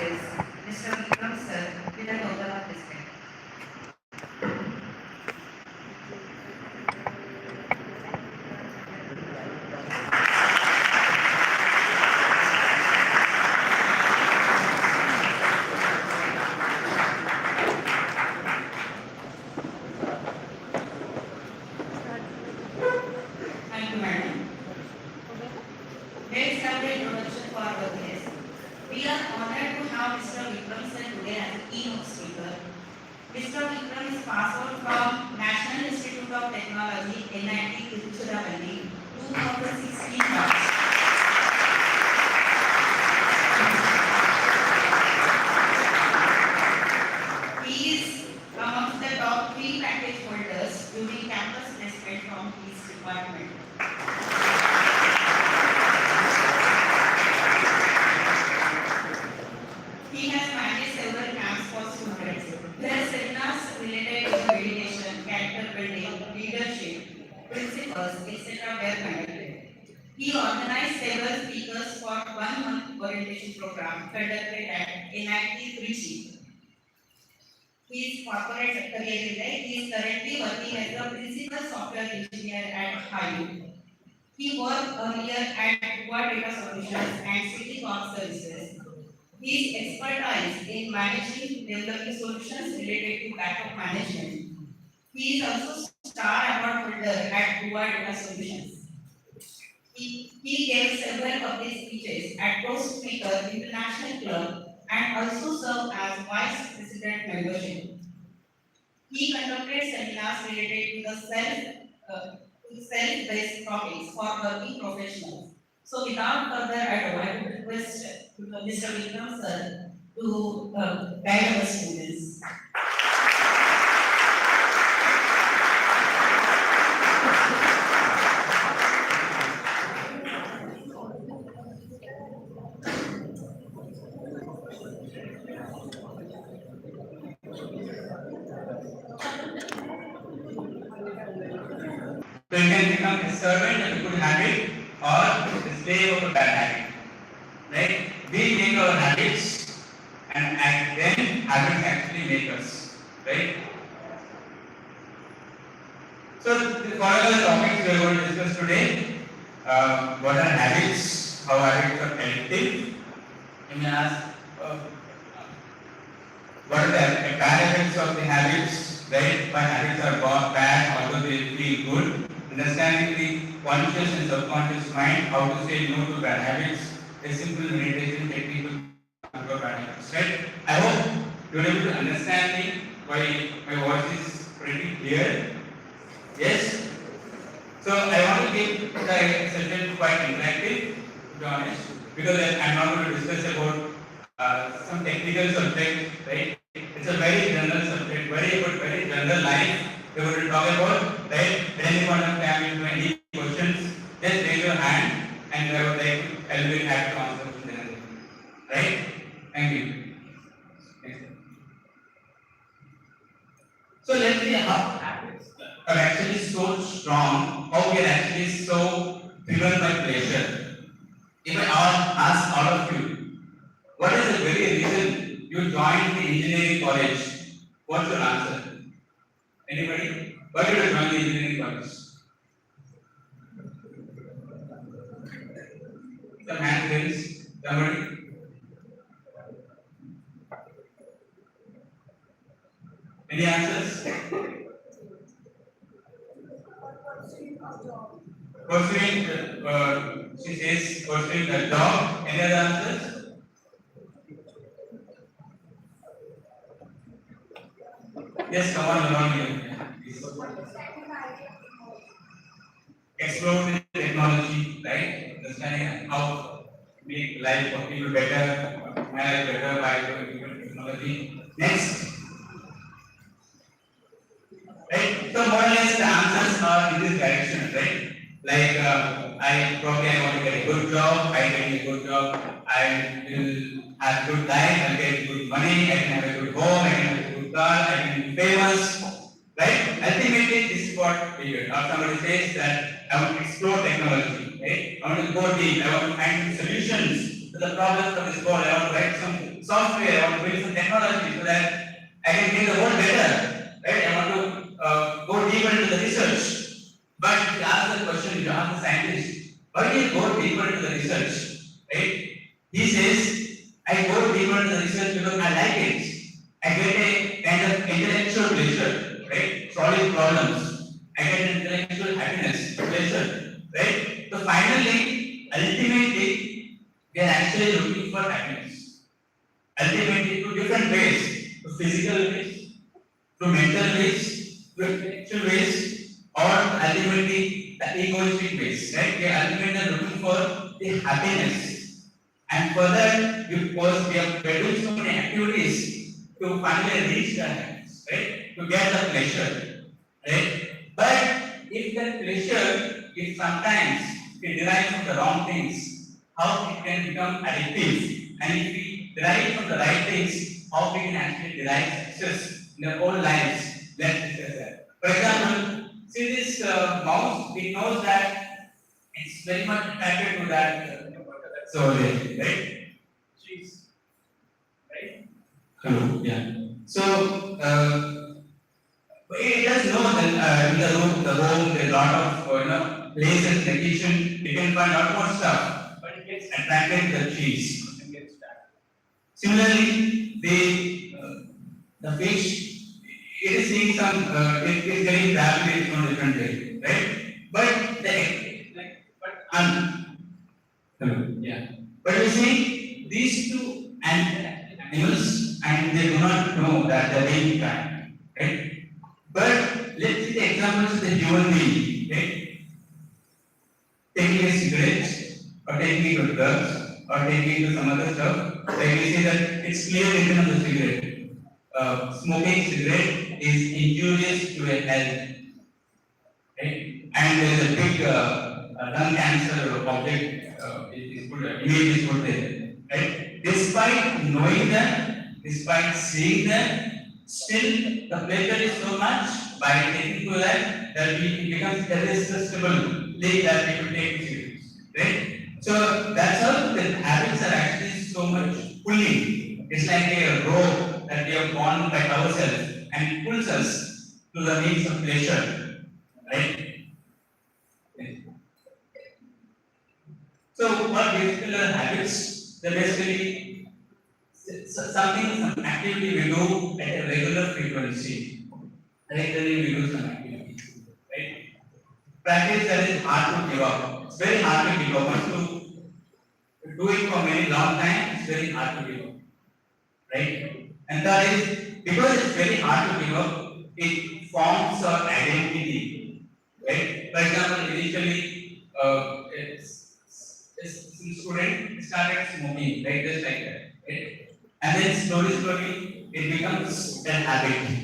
is Mr. Vikram sir with a total of respect. Thank you, madam. Let's have the introduction for our guest. We are honored to have Mr. Vikram sir today as a keynote speaker. Mr. Vikram is passed out from National Institute of Technology, NIT Tiruchirappalli, 2016 batch. He is amongst the top 3 package holders during campus placement from his department. He has managed several camps for students. There are seminars related to meditation, character building, leadership, principles, etc. were conducted. He organized several speakers for 1-month orientation program conducted at NIT Trichy. His corporate career is that he is currently working as a principal software engineer at Hayu. He worked earlier at Data Solutions and City Corp Services. His expertise in managing developing solutions related to backup management. He is also star award holder at Data Solutions. He gave several public speeches at Toast Speaker International Club and also served as Vice President membership. He conducted seminars related to the self-based topics for working professionals. So without further ado, I would request Mr. Vikram sir to guide our students. So you can become a servant of a good habit or a slave of a bad habit. Right? We make our habits and then habits actually make us. Right? So what are the topics we are going to discuss today? What are habits? How habits are addictive? You may ask what are the bad effects of the habits? Right? Why habits are bad, although they feel good. Understanding the conscious and subconscious mind, how to say no to bad habits, a simple meditation technique to control bad habits. Right? I hope you are able to understand me. My voice is pretty clear. Yes? So I want to keep the session quite interactive, to be honest, because I am not going to discuss about some technical subject, right? It's a very general subject, very good, very general line. We're going to talk about, right? At any point of time, if you have any questions, just raise your hand and I would like to, I will be happy to answer them. Right? Thank you. So let's see how habits are actually so strong, how we are actually so driven by pleasure. If I ask all of you, what is the very reason you joined the engineering college? What's your answer? Anybody? Why did you join the engineering college? Some hand raised. Somebody? Any answers? Pursuing, she says pursuing a job. Any other answers? Yes, come on, around here. Explore the technology, right? Understanding how to make life for people better, my life better by doing technology. Next. Right? So more or less the answers are in this direction, right? Like I want to get a good job, I get a good job, I will have good life, I get good money, I can have a good home, I can have a good car, I can be famous, right? Ultimately this is what we do. Or somebody says that I want to explore technology, right? I want to go deep, I want to find solutions to the problems of this world. I want to write some software, I want to build some technology so that I can make the world better. Right? I want to go deeper into the research. But if you ask the question, if you ask the scientist, why do you go deeper into the research? Right? He says, I go deeper into the research because I like it. I get a kind of intellectual pleasure, right? Solving problems. I get an intellectual happiness, pleasure, right? So finally, ultimately, we are actually looking for happiness. Ultimately, through different ways, through physical ways, through mental ways, through intellectual ways, or ultimately the egoistic ways, right? We are ultimately looking for the happiness. And further, we are doing so many activities to finally reach the happiness, right? To get the pleasure, right? But if that pleasure is sometimes we derive from the wrong things, how it can become addictive? And if we derive from the right things, how we can actually derive success in our own lives? Let's discuss that. For example, see this mouse, it knows that it's very much attracted to that. So, right? Cheese. Right? Yeah. So, it does know that in the home, there are a lot of places, location, you can find a lot more stuff, but it gets attracted to the cheese and gets stuck. Similarly, the fish, it is seeing some, it is getting trapped in its own different way, right? But yeah. But you see, these two animals, and they do not know that they are being trapped, right? But let's see the examples of the human being, right? Taking a cigarette, or taking it to drugs, or taking it to some other stuff. Like we see that it's clear written on the cigarette. Smoking cigarette is injurious to your health, right? And there's a big lung cancer object is put, image is put there, right? Despite knowing them, despite seeing them, still the pleasure is so much by taking to that it becomes irresistible that we will take cigarettes, right? So that's how the habits are actually so much pulling. It's like a rope that we have worn by ourselves and it pulls us to the means of pleasure, right? So what basically are habits? They're basically some activity we do at a regular frequency. Regularly we do some activity, right? Practice that is hard to give up. It's very hard to give up. Once you do it for many long time, it's very hard to give up, right? And that is because it's very hard to give up. It forms our identity, right? For example, initially, some student started smoking, right? Just like that, right? And then slowly, it becomes a habit.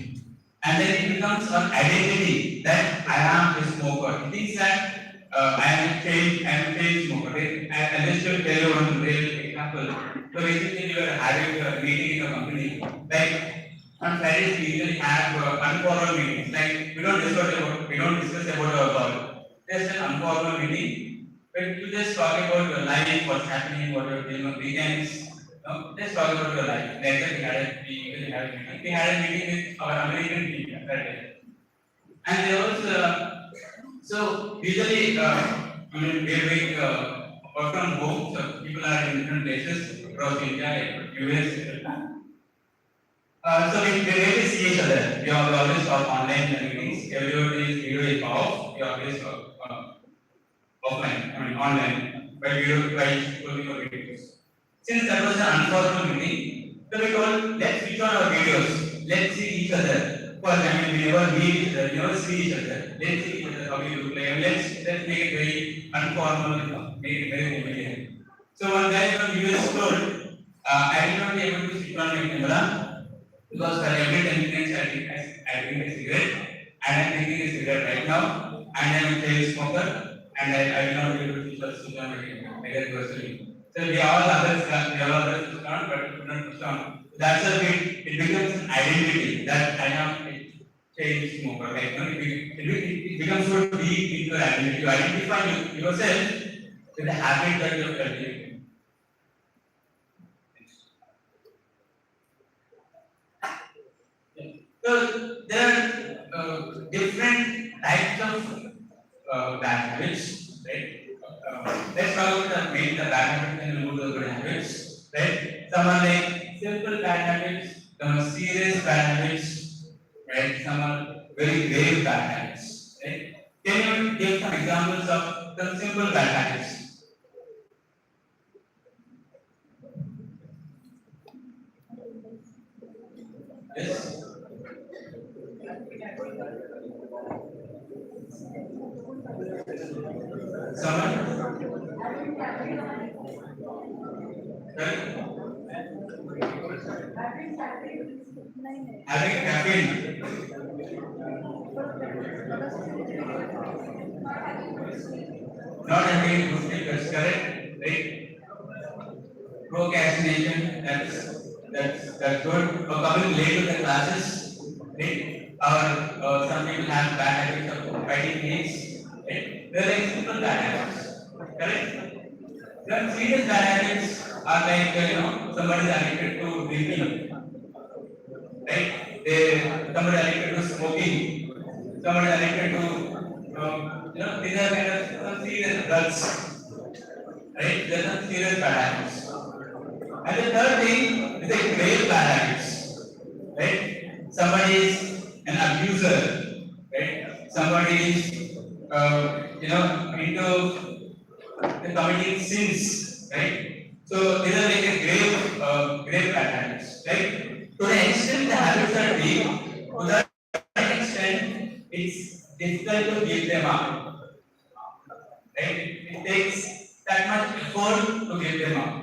And then it becomes an identity that I am a smoker. It thinks that I am a chain smoker. Right? I just will tell you one real example. So basically, you are having a meeting in a company. Like on Fridays, we usually have informal meetings. Like we don't discuss about our work. Just an informal meeting. But you just talk about your life, what's happening, what you're doing on weekends. Let's talk about your life. We usually have a meeting. We had a meeting with our American team that day. And there was, so usually, we're doing work from home, so people are in different places across India, like US. So we rarely see each other. We always talk online meetings. Everybody's video is off. We always talk offline, online, by video, by videos. Since that was an informal meeting, so we told, let's switch on our videos, let's see each other. First, we never meet each other, we never see each other. Let's see each other, how we look like. Let's make it very informal, make it very familiar. So one guy from US told, I will not be able to switch on my camera because for every 10 minutes I drink a cigarette, and I'm drinking a cigarette right now, and I'm a chain smoker, and I will not be able to switch on my camera. I get personally. So we all others switch on, but we could not switch on. That's a bit, it becomes an identity that I am a chain smoker. Like, it becomes so deep into your identity. You identify yourself with the habit that you are cultivating. So there are different types of bad habits, right? Let's talk about the bad habits and remove the good habits, right? Some are like simple bad habits, some are serious bad habits, right? Some are very grave bad habits, right? Can you give some examples of some simple bad habits? Yes. Someone? Right? Having caffeine, not having good sleep, that's correct, right? Procrastination, that's good. Or coming late to the classes, right? Or some people have bad habits of fighting mates, right? They're like simple bad habits, correct? Then serious bad habits are like somebody is addicted to drinking, right? Somebody addicted to smoking, somebody addicted to these are kind of some serious drugs, right? They're some serious bad habits. And the third thing is a grave bad habits, right? Somebody is an abuser, right? Somebody is, into committing sins, right? So these are like a grave bad habits, right? To the extent the habits are deep, to that extent it's difficult to give them up, right? It takes that much effort to give them up.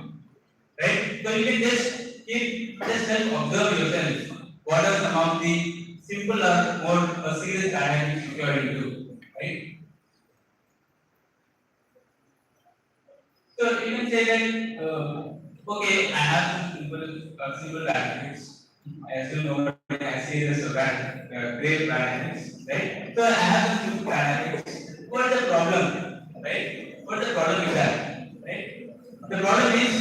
Right? So you can just observe yourself. What are some of the simple or more serious dynamics you are into, right? So you can say that okay, I have some simple dynamics. I still know I see this great dynamics, right? So I have some simple dynamics. What's the problem, right? What's the problem with that, right? The problem is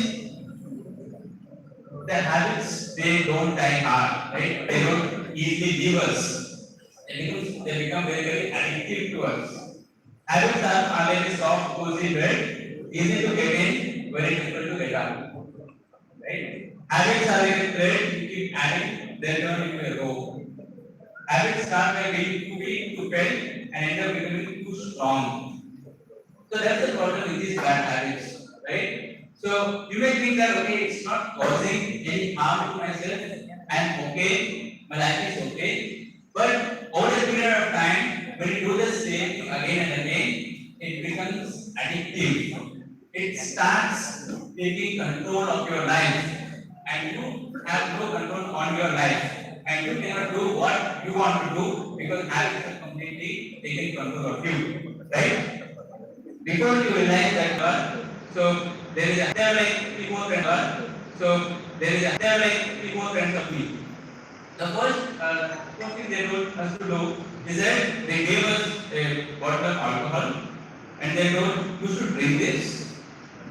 the habits they don't die hard, right? They don't easily leave us. They become very, very addictive to us. Habits are like a soft, cozy bed, easy to get in, very difficult to get out. Right? Habits are like a thread, you keep adding, they turn into a rope. Habits start by being too weak, too felt, and end up becoming too strong. So that's the problem with these bad habits, right? So you may think that okay, it's not causing any harm to myself, I'm okay, my life is okay. But over a period of time, when you do the same thing again and again, it becomes addictive. It starts taking control of your life, and you have no control on your life. And you cannot do what you want to do because habits are completely taking control of you, right? Before you realize that so there are like three more friends so there are like three more friends of me. The first thing they told us to do is that they gave us a bottle of alcohol and they told you should drink this,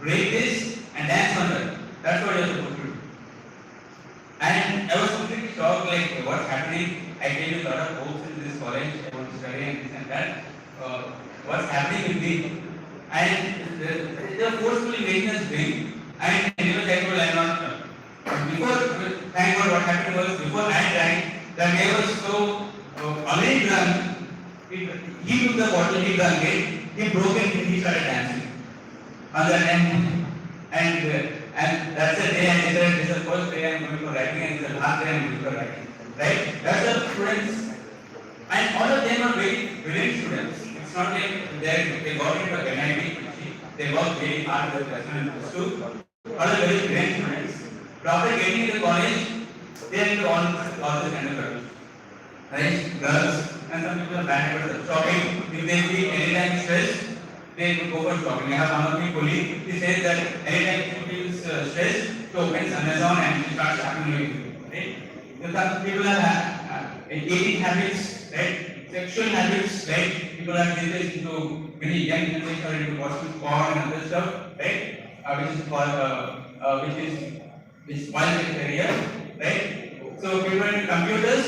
break this and dance on that. That's what you're supposed to do. And I was completely shocked, like what's happening. I gave a lot of hopes in this college, I want to study and this and that. What's happening with me? And they were forcefully making us drink. And thank God I'm not. Before, thank God what happened was before I drank, the guy was so already drunk. He took the bottle, he drank it, he broke it, and he started dancing. On that and that's the day I decided this is the first day I'm going for writing and this is the last day I'm going for writing. Right? That's the students. And all of them are very brilliant students. It's not like they got into NIT, they worked very hard with the school. All are very brilliant students. But after getting into college, they are into all this kind of girls. Right? Girls, and some people are bad habits of shopping. If they feel anytime stressed, they will go for shopping. I have one of my colleagues, he says that anytime he feels stressed, he opens Amazon and he starts shopping. Right? So some people have eating habits, right? Sexual habits, right? People are these into many young generation are into watching porn and other stuff, right? Which is called which spoils their career, right? So people are into computers,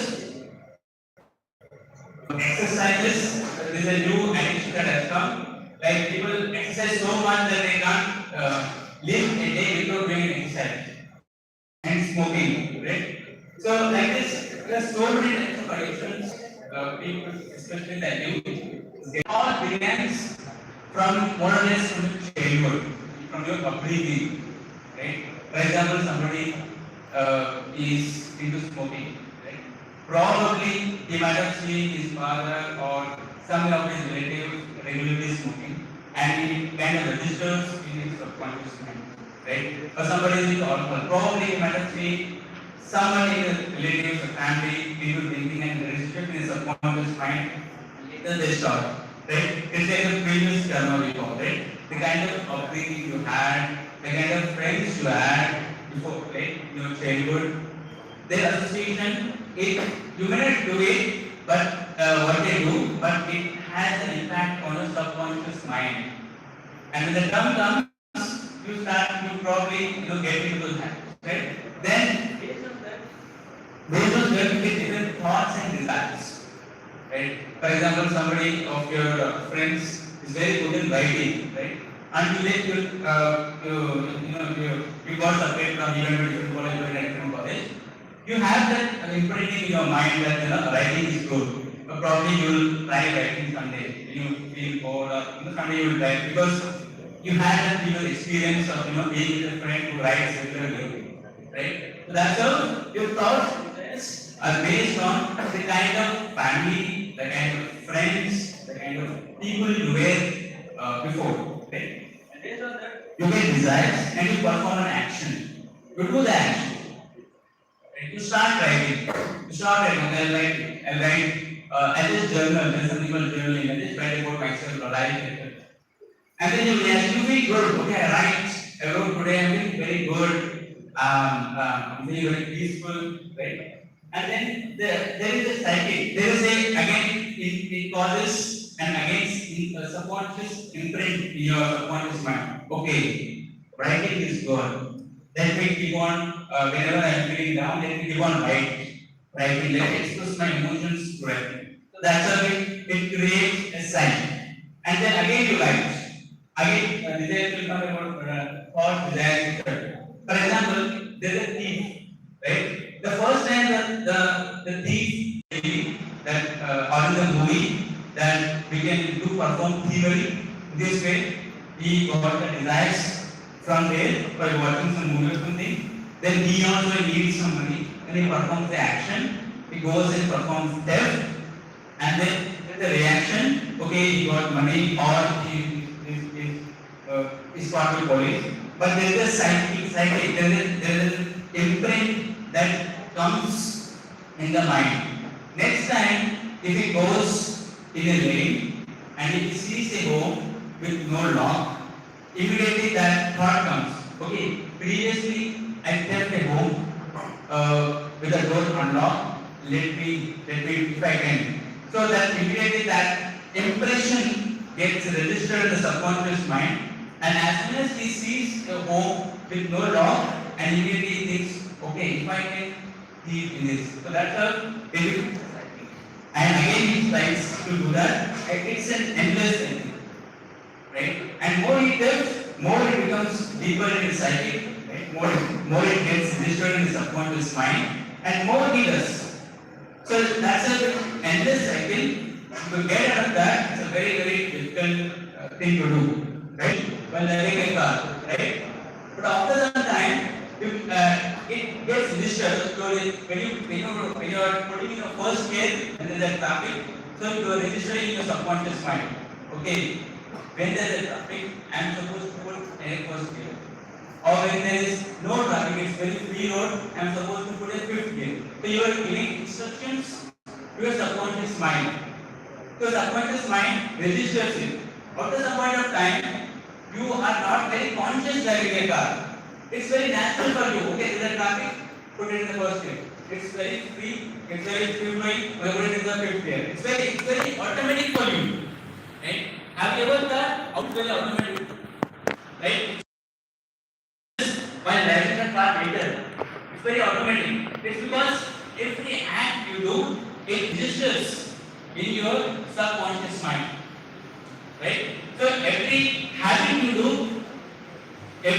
smoking, right? So like this, there are so many types of addictions, people, especially the youth, they all begins from more or less from your childhood, from your upbringing, right? For example, somebody is into smoking, right? Probably he might have seen his father or some of his relatives regularly smoking, and it kind of registers in his subconscious mind, right? Or somebody is into alcohol. Probably he might have seen someone in his relatives or family into drinking and registered in his subconscious mind. Later they stop, right? It's like the previous karma we call, right? The kind of upbringing you had, the kind of friends you had before, right? In your childhood, their association, it you may not do it, but what they do, but it has an impact on your subconscious mind. And when the term comes, you probably get into those habits, right? Then based on that, you get different thoughts and desires, right? For example, somebody of your friends is very good in writing, right? Until then you got separate from even a different college or a different college, you have that imprinting in your mind that writing is good. But probably you will try writing someday. You feel bored, or someday you will try because you had that previous experience of being with a friend who writes regularly, right? So that's how your thoughts are based on the kind of family, the kind of friends, the kind of people you were before, right? And based on that, you get desires and you perform an action. You do the action. Right? You start writing. You start writing. I just journal. There's something called journaling. I just write about myself or life. And then you realize you feel good. Okay, I write. I wrote today. I'm feeling very good. I'm feeling very peaceful, right? And then there is a cycle. There is a again it causes and against the subconscious imprint in your subconscious mind. Okay, writing is good. Let me keep on whenever I'm feeling down. Let me keep on writing. Let me express my emotions through writing. So that's how it creates a cycle. And then again you write. Again, desire will come about thought, desire, etc. For example, there is a thief, right? The first time the thief that or in the movie that we can do perform thievery this way, he got the desires from there by watching some movie or something. Then he also needs some money and he performs the action. He goes and performs theft, and then the reaction. Okay, he got money or he is caught with police. But there is a psychic, there is an imprint that comes in the mind. Next time, if he goes in a lane and if he sees a home with no lock, immediately that thought comes. Okay, previously I kept a home with the door unlocked. Let me, if I can. So that immediately that impression gets registered in the subconscious mind. And as soon as he sees a home with no lock, and immediately he thinks, okay, if I can thief in this. So that's how it is. And again he tries to do that. It's an endless thing. Right? And more he does, more it becomes deeper in his psyche. Right? More it gets registered in his subconscious mind, and more he does. So that's an endless cycle. To get out of that, it's a very, very difficult thing to do. Right? When driving a car, right? But after some time, it gets registered. So when you are putting in your first gear and there is a traffic, so you are registering in your subconscious mind. Okay, when there is a traffic, I am supposed to put a first gear. Or when there is no traffic, it's very free road, I am supposed to put a fifth gear. So you are giving instructions to your subconscious mind. So subconscious mind registers it. After some point of time, you are not very conscious driving a car. It's very natural for you. Okay, there is a traffic, put it in the first gear. It's very free, it's very free flowing, put it in the fifth gear. It's very automatic for you. Right? Have you ever thought how it's very automatic? Right? While driving the car later, it's very automatic. It's because every act you do, it registers in your subconscious mind. Right? So every habit you do, it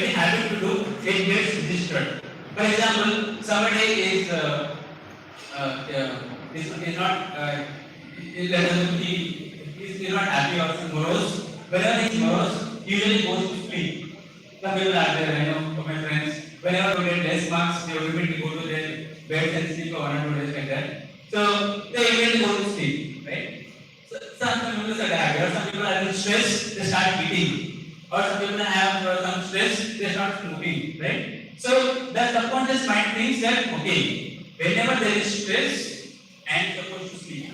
gets registered. For example, somebody is not he is not happy or morose. Whenever he is morose, he usually goes to sleep. Some people are there, I know from my friends. Whenever they get less marks, they immediately go to their bed and sleep for 1 or 2 days like that. So they immediately go to sleep, right? So, some people are happy, or some people are in stress, they start eating. Or some people have some stress, they start smoking, right? So the subconscious mind thinks that okay, whenever there is stress, I am supposed to sleep.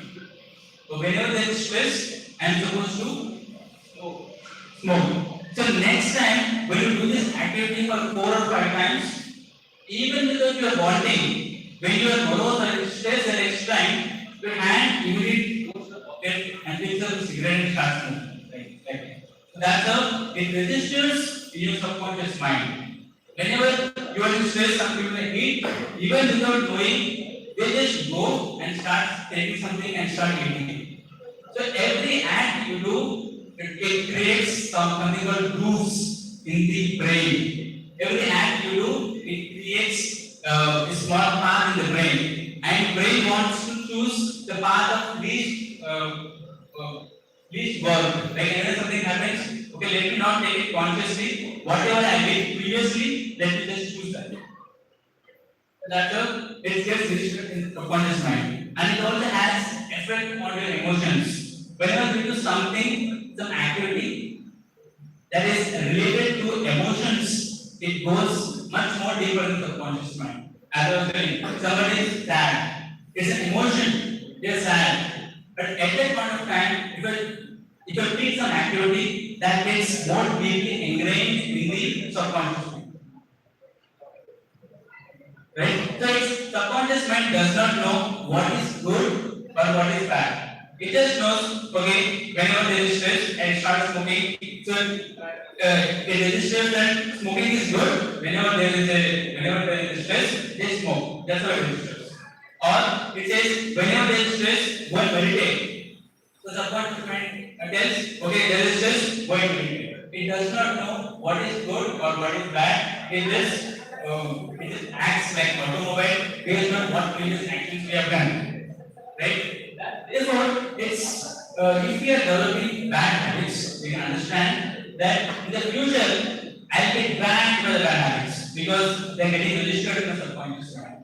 So whenever there is stress, I am supposed to smoke. So next time when you do this activity for 4 or 5 times, even without your wanting, when you are morose or stressed the next time, your hand immediately goes to the pocket and picks up a cigarette and starts smoking. Like that. So that's how it registers in your subconscious mind. Whenever you are in stress, some people may eat, even without knowing, they just go and start taking something and start eating it. So every act you do, it creates something called grooves in the brain. Every act you do, it creates a small path in the brain, and brain wants to choose the path of least work. Like whenever something happens, okay, let me not take it consciously. Whatever I did previously, let me just choose that. That's how it gets registered in the subconscious mind, and it also has effect on your emotions. Whenever you do something, some activity that is related to emotions, it goes much more deeper in the subconscious mind. As I was saying, somebody is sad. It's an emotion. They're sad. But at that point of time, if you take some activity that gets more deeply ingrained in the subconscious mind. Right? So its subconscious mind does not know what is good or what is bad. It just knows, okay, whenever there is stress and it starts smoking, so it registers that smoking is good. Whenever there is stress, they smoke. That's what it registers. Or it says whenever there is stress, go and meditate. So subconscious mind tells, okay, there is stress, go and meditate. It does not know what is good or what is bad. It just acts like automobile based on what previous actions we have done. Right? Therefore, if we are developing bad habits, we can understand that in the future I'll get dragged by the bad habits because they're getting registered in the subconscious mind.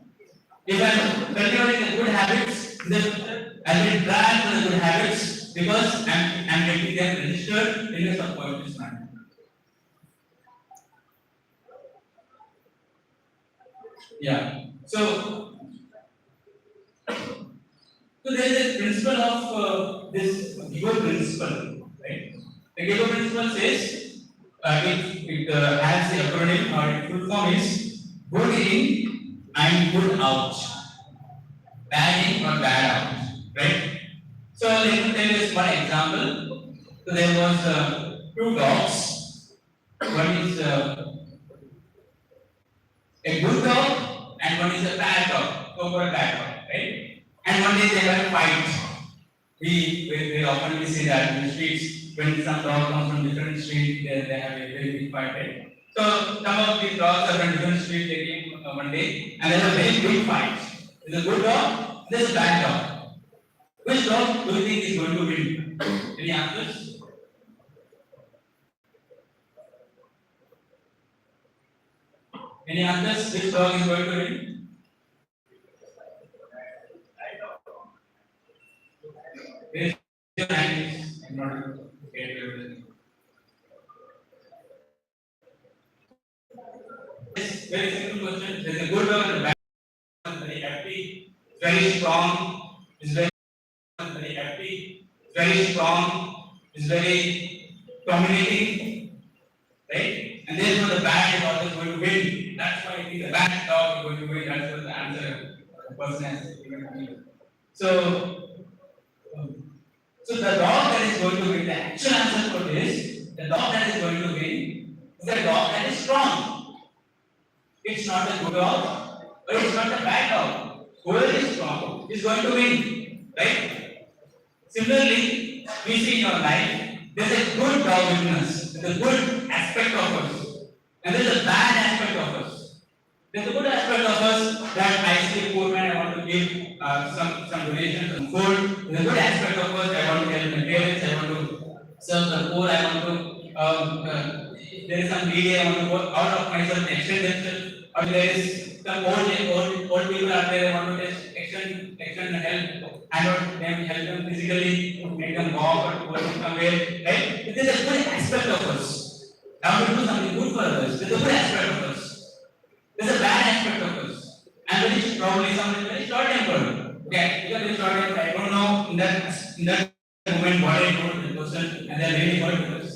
If I'm cultivating the good habits, in the future I'll get dragged by the good habits because I'm getting them registered in the subconscious mind. Yeah. So there is a principle of this Gigo principle, right? The Gigo principle says it has the acronym or its full form is good in and good out, bad in or bad out, right? So let me tell you one example. So there was two dogs. One is a good dog and one is a bad dog, over a bad dog, right? And one day they have a fight. We often see that in the streets when some dog comes from different street, they have a very big fight, right? So some of these dogs are from different street. They came one day and there's a very big fight. There's a good dog, there's a bad dog. Which dog do you think is going to win? Any answers? Any answers? Which dog is going to win? Raise your hand, please. I'm not able to get everything. Yes, very simple question. There's a good dog and a bad dog. Very happy, very strong, is very happy, very strong, is very dominating, right? And therefore the bad dog is going to win. That's why I think the bad dog is going to win. That's what the answer the person has given to me. So the dog that is going to win, the actual answer for this, the dog that is going to win is the dog that is strong. It's not a good dog, but it's not a bad dog. Whoever is strong is going to win, right? Similarly, we see in our life, there's a good dog within us, there's a good aspect of us, and there's a bad aspect of us. There's a good aspect some donations, some food. The good aspect of us, I want to help my parents, I want to serve the poor, I want to, if there is some needy, I want to go out of myself, extend themselves. Or there is some old people out there, I want to just extend help, help them physically, make them walk or to go somewhere, right? It is a good aspect of us. Now to do something good for others, it is a good aspect of us. There's a bad aspect of us. And very probably something very short tempered. Okay, because very short tempered, I don't know in that moment what I told the person and they're really hurt with us.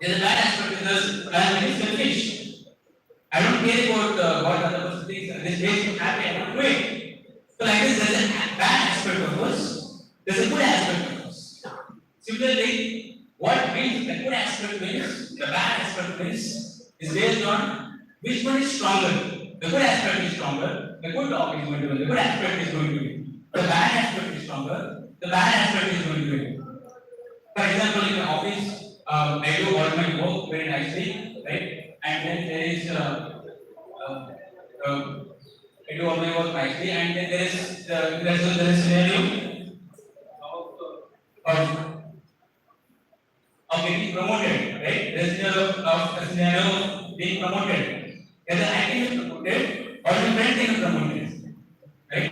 There's a bad aspect of us, I am very selfish. I don't care about what other person thinks. This makes me happy, I don't do it. So like this, there's a bad aspect of us, there's a good aspect of us. Similarly, what means the good aspect means, the bad aspect means, is based on which one is stronger. The good aspect is stronger, the good dog is going to win, the good aspect is going to win. The bad aspect is stronger, the bad aspect is going to win. For example, in the office, I do all my work very nicely, right? And then there is, I do all my work nicely, and then there is a scenario of getting promoted, right? There is a scenario of being promoted. Whether I can be promoted or my friend can be promoted, right?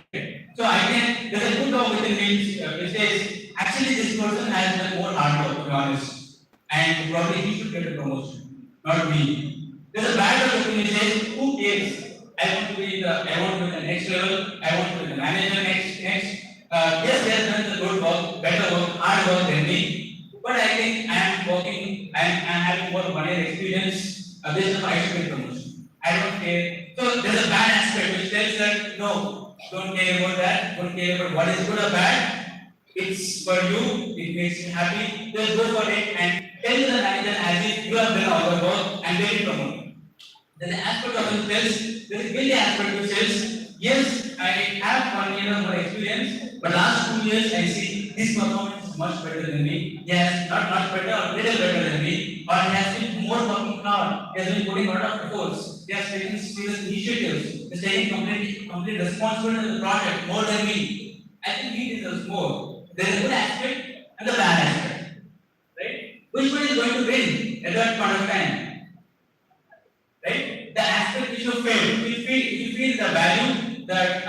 So I can, there's a good law within me which says, actually this person has done more hard work, to be honest, and probably he should get a promotion, not me. There's a bad law within me which says, who cares? I want to be the next level, I want to be the manager next. Yes, they have done the good work, better work, hard work than me, but I think I am working, I am having more 1 year experience, this is why I should get promotion. I don't care. So there's a bad aspect which tells that no, don't care about that, don't care about what is good or bad. It's for you, it makes you happy, just go for it and tell the manager as if you have done all the work and they will promote. There's an aspect of it tells, there's a guilty aspect which says, yes, I have 1 year of more experience, but last 2 years I see this performance is much better than me. Yes, not much better or little better than me, or he has been more working hard, he has been putting a lot of efforts, he has taken serious initiatives, he is taking complete responsibility in the project more than me. I think he deserves more. There is a good aspect and the bad aspect. Right? Which one is going to win at that point of time? Right? The aspect which you feel, if you feel the value that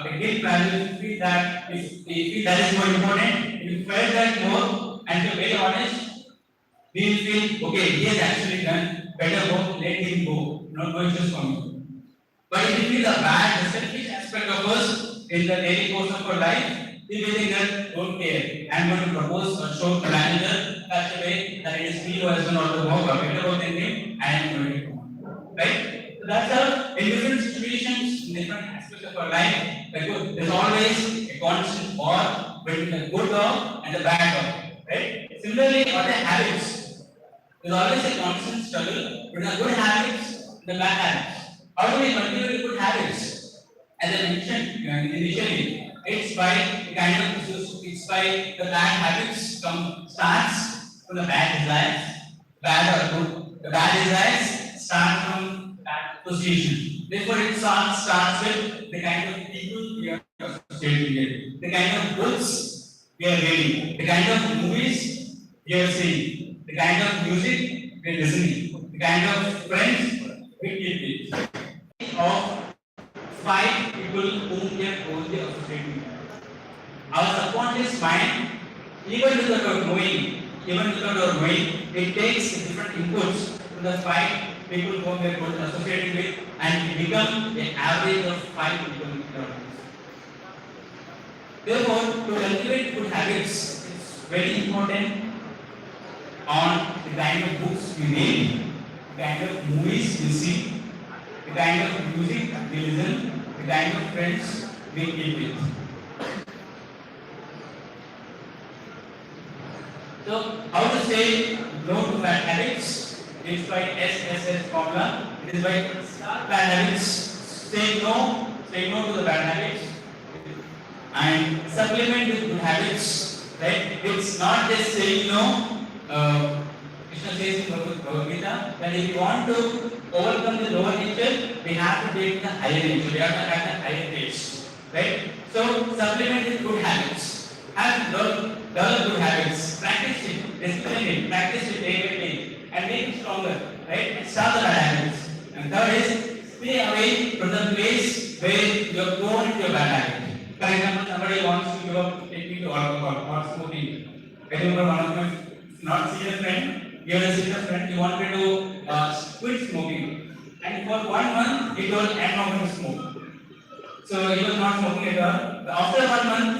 the guilt value, if you feel that that is more important, if you felt that more and you're very honest, we will feel okay, he has actually done better work, let him go, no issues for me. But if you feel the bad, the selfish aspect of us in the daily course of our life, we will think that don't care. I'm going to propose or show the manager such a way that it is me who has done all the work or better work than him, and I'm going to come. Right? So that's how in different situations, in different aspects of our life, there's always a constant war between the good dog and the bad dog. Right? Similarly, for the habits, there's always a constant struggle between the good habits and the bad habits. How do we continue the good habits? As I mentioned initially, it's by the bad habits starts from the bad desires, bad or good. The bad desires start from bad association. Therefore, it starts with the kind of people we are associating with, the kind of books we are reading, the kind of movies we are seeing, the kind of music we are listening, the kind of friends we keep with. Of 5 people whom we are closely associating with. Our subconscious mind, even without our knowing, it takes different inputs from the 5 people whom we are closely associating with, and we become the average of 5 people in our lives. Therefore, to cultivate good habits, it's very important on the kind of books we read, the kind of movies we see, the kind of music we listen, the kind of friends we keep with. So, how to say no to bad habits? It's by SSS formula. It is by start bad habits, say no to the bad habits, and supplement with good habits. Right? It's not just saying no. Krishna says in Bhagavad Gita that if you want to overcome the lower nature, we have to take the higher nature. We have to have the higher taste. right? So supplement with good habits. Have develop good habits. Practice it, discipline it, practice it day by day, and make it stronger, right? And start the bad habits. And third is stay away from the place where you are prone to a bad habit. For example, somebody wants to give up taking to alcohol or smoking. I remember one of my not serious friend, he was a serious friend, he wanted to quit smoking. And for 1 month, he told, I'm not going to smoke. So he was not smoking at all. After 1 month,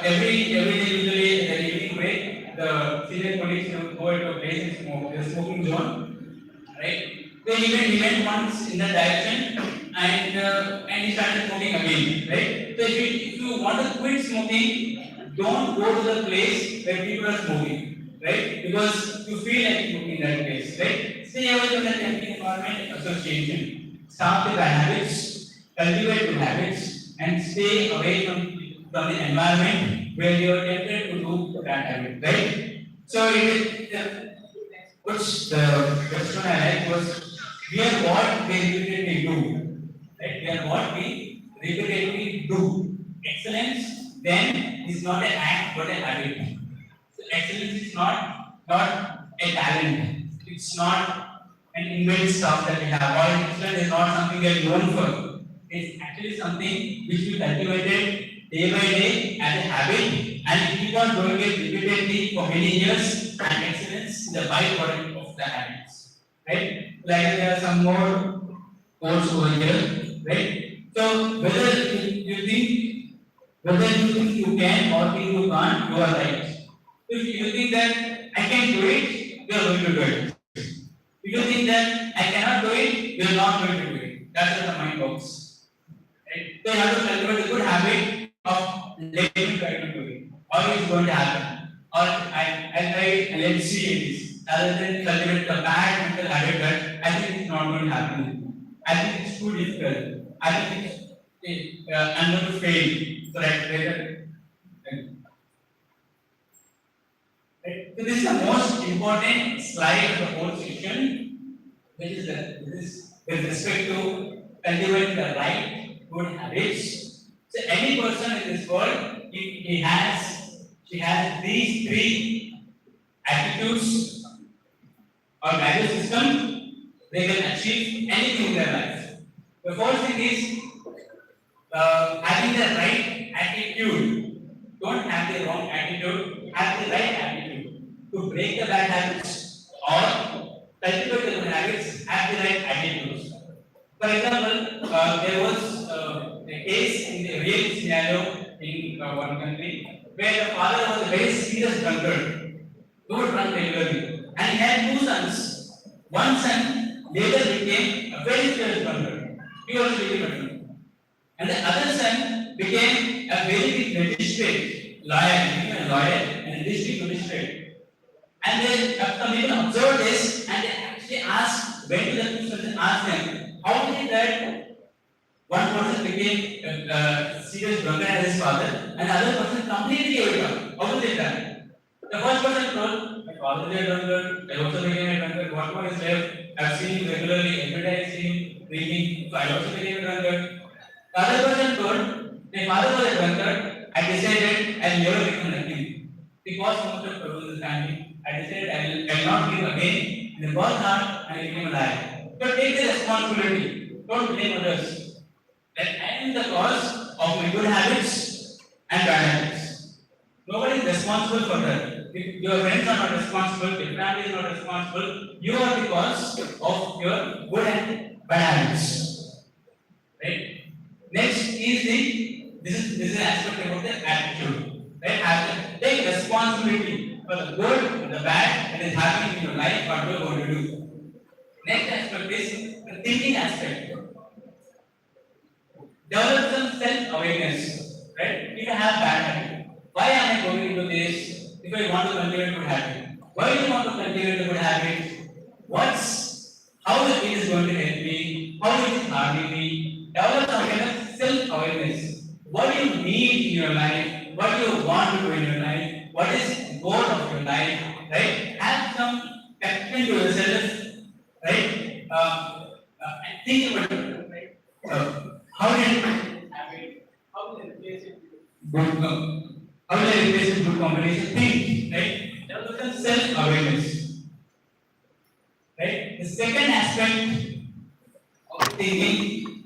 every day, usually in the evening break, the senior colleagues would go into a place and smoke, the smoking zone, right? So he went once in that direction and he started smoking again, right? So if you want to quit smoking, don't go to the place where people are smoking, right? Because you feel like smoking in that place, right? Stay away from that empty environment association. Start with bad habits, cultivate good habits, and stay away from the environment where you are tempted to do bad habit, right? So which the question I like was we are what we repeatedly do, right? We are what we repeatedly do. Excellence then is not an act but a habit. So excellence is not a talent. It's not an inbuilt stuff that we have. Or excellence is not something we are known for. It's actually something which we cultivated day by day as a habit and we keep on doing it repeatedly for many years and excellence is the byproduct of the habits. Right? Like there are some more quotes over here, right? So whether you think you can or think you can't, you are right. If you think that I can do it, you are going to do it. If you think that I cannot do it, you are not going to do it. That's how the mind works. Right? So you have to cultivate a good habit of letting me try to do it. Or it's going to happen. Or I'll try it and let's see it is. Rather than cultivate the bad mental habit that I think it's not going to happen. I think it's too difficult. I think I'm going to fail. So right. So this is the most important slide of the whole section, which is with respect to cultivating the right good habits. So any person in this world, if she has these three attitudes or value system, they can achieve anything in their life. The first thing is having the right attitude. Don't have the wrong attitude, have the right attitude to break the bad habits or cultivate the good habits, have the right attitudes. For example, there was a case in the real scenario in one country where the father was a very serious drunkard, who would drunk regularly, and he had two sons. One son later became a very serious drunkard. He also became a drunkard. And the other son became a very big magistrate, lawyer in a district magistrate. And then some people observed this and they actually asked, went to the two sons and asked them, how is it that one person became a serious drunkard as his father and the other person completely gave it up? How was it done? The first person told, my father is a drunkard, I also became a drunkard, what more is left? I've seen him regularly, every day I see him drinking, so I also became a drunkard. The other person told, my father was a drunkard, I decided I will never become like him. Because so much of trouble in the family, I decided I will not drink again, and I worked hard and I became a liar. So take the responsibility, don't blame others. That I am the cause of my good habits and bad habits. Nobody is responsible for that. If your friends are not responsible, if your family is not responsible, you are the cause of your good and bad habits. Right? Next is this is an aspect about the attitude. Right? Have to take responsibility for the good and the bad that is happening in your life, what you are going to do. Next aspect is the thinking aspect. Develop some self-awareness. Right? If you have bad habit, why am I going into this? If I want to cultivate good habit, why do you want to cultivate a good habit? How it is going to help me? How it is harming me? Develop some kind of self-awareness. What do you need in your life? What do you want to do in your life? What is the goal of your life? Right? Have some connection to yourself. Right? And think about it. Right? How did you have it? How good, how will I replace this good combination? Think, right? Develop self-awareness, right? The second aspect of thinking,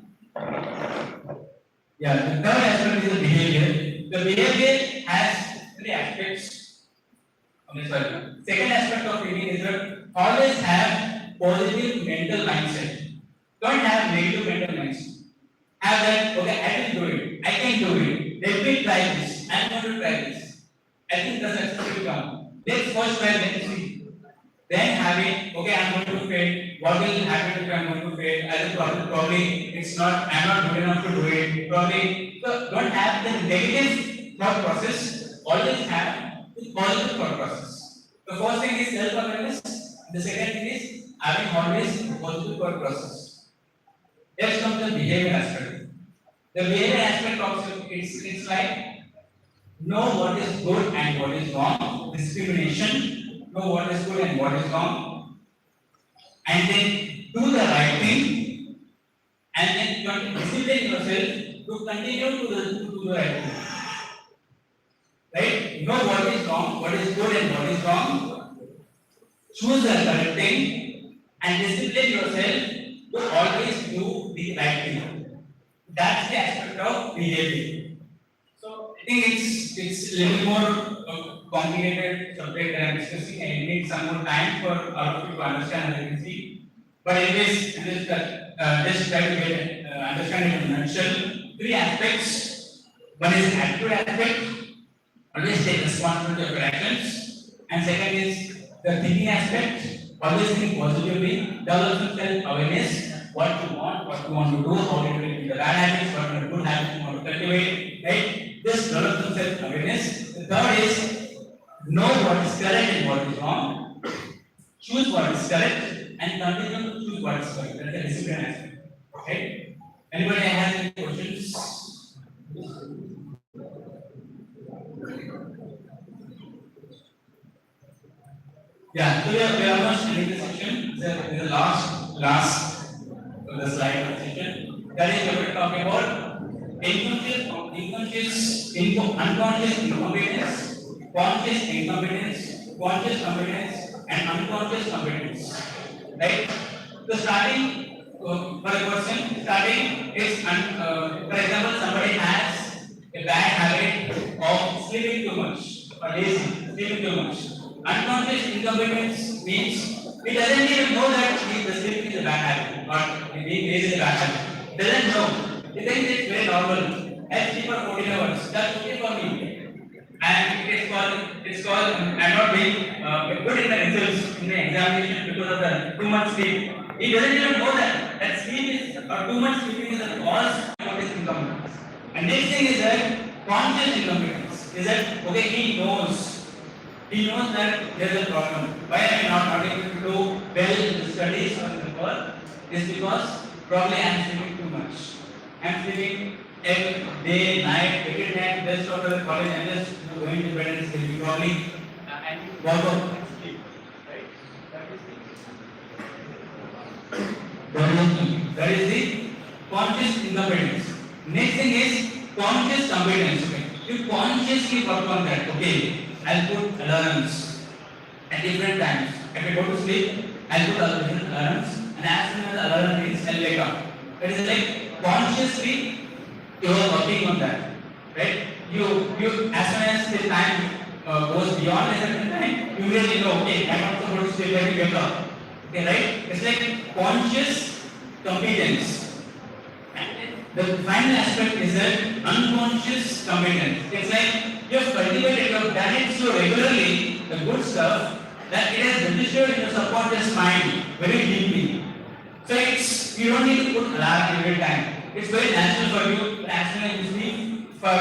yeah, the third aspect is the behavior. The behavior has three aspects. Okay, sorry. Second aspect of thinking is that always have positive mental mindset. Don't have negative mental mindset. Have that, okay, I will do it. I can do it. Let me try this. I'm going to try this. I think the success will come. Let's first try, then see. Then having, okay, I'm going to fail. What will happen if I'm going to fail? I will probably it's not, I'm not good enough to do it. Probably, so don't have the negative thought process. Always have the positive thought process. The first thing is self-awareness. The second thing is having always positive thought process. Next comes the behavior aspect. The behavior aspect of it's like know what is good and what is wrong, discrimination, know what is good and what is wrong, and then do the right thing, and then you have to discipline yourself to continue to do the right thing. Right? Know what is wrong, what is good and what is wrong, choose the correct thing, and discipline yourself to always do the right thing. That's the aspect of behavior. So I think it's a little more complicated subject that I'm discussing, and it needs some more time for all of you to understand as you can see. But anyways, just try to get understand it in a nutshell. Three aspects. One is attitude aspect. Always take responsibility of your actions. And second is the thinking aspect. Always think positively. Develop self-awareness. What you want to do, how to do the bad habits, what are the good habits you want to cultivate, right? Just develop some self-awareness. The third is know what is correct and what is wrong, choose what is correct, and continue to choose what is correct. That's the discipline aspect. Okay? Anybody has any questions? Yeah, so we are almost ending the section. The last the slide of the session. That is we are talking about unconscious incompetence, conscious incompetence, conscious competence, and unconscious competence. Right? So starting for a person, starting is for example, somebody has a bad habit of sleeping too much or lazy, sleeping too much. Unconscious incompetence means he doesn't even know that the sleeping is a bad habit or being lazy is a bad habit. Doesn't know. He thinks it's very normal. I sleep for 14 hours. That's okay for me. And it's called I'm not being good in the results in the examination because of the too much sleep. He doesn't even know that sleep is or too much sleeping is the cause of his incompetence. And next thing is that conscious incompetence is that okay he knows that there is a problem. Why am I not able to do well in the studies or in the work? Is because probably I am sleeping too much. I am sleeping every day, night, every night, just after the college, I am just going to bed and sleeping. Probably I need to work out and sleep. Right? That is the conscious incompetence. Next thing is conscious competence. Okay. You consciously work on that. Okay. I'll put alarms at different times. If I go to sleep, I'll put different alarms, and as soon as the alarm rings, I'll wake up. That is like consciously you are working on that, right? You as soon as the time goes beyond a certain time, you really know. Okay, I'm not supposed to sleep. Let me wake up. Okay, right? It's like conscious competence. The final aspect is that unconscious competence. It's like you have cultivated, you have done it so regularly, the good stuff, that it has registered in your subconscious mind very deeply. So it's you don't need to put alarm every time. It's very natural for you as soon as you sleep for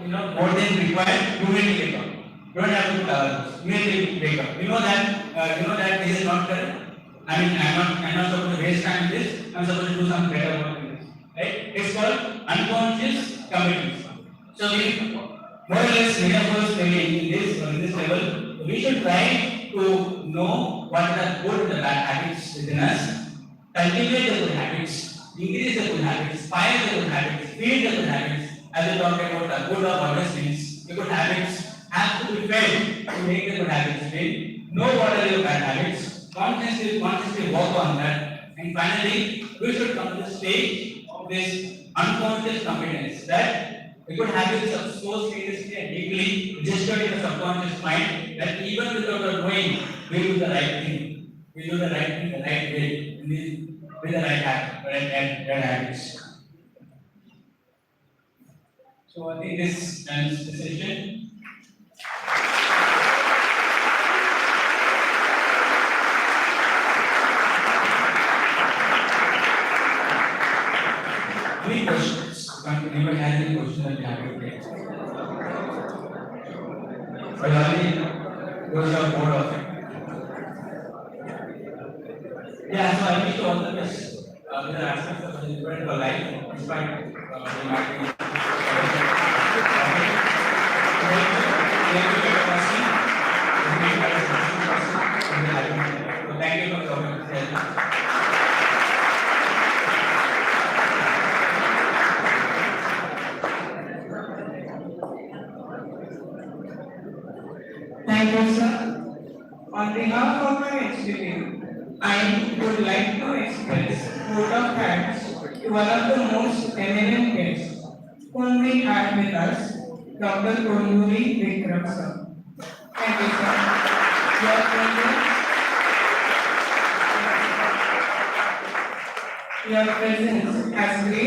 more than required, you will wake up. You don't have to put alarms. Immediately wake up. You know that this is not correct. I mean I'm not supposed to waste time in this, I'm supposed to do some better work in this. Right? It's called unconscious competence. So we more or less many of us maybe in this level, we should try to know what are the good and the bad habits within us, cultivate the good habits, increase the good habits, fire the good habits, feed the good habits, as we talked about the good of other things, the good habits have to be felt to make the good habits fail. Know what are your bad habits, consciously work on that, and finally, we should come to the stage of this unconscious competence that the good habits are so seriously and deeply registered in the subconscious mind that even without our knowing, we do the right thing. We do the right thing the right way, with the right habits. So I think this ends the session. Any questions? Anyone has any questions that you have to take? Well, only those are bored of it. Yeah, so I wish you all the best. With the aspects of the different life, despite you might be. Thank you for coming. Thank you, sir. On behalf of my institute, I would like to express vote of thanks to one of the most eminent guests whom we had with us, Dr. Konduri Vikram, sir. Thank you, sir. Your presence has great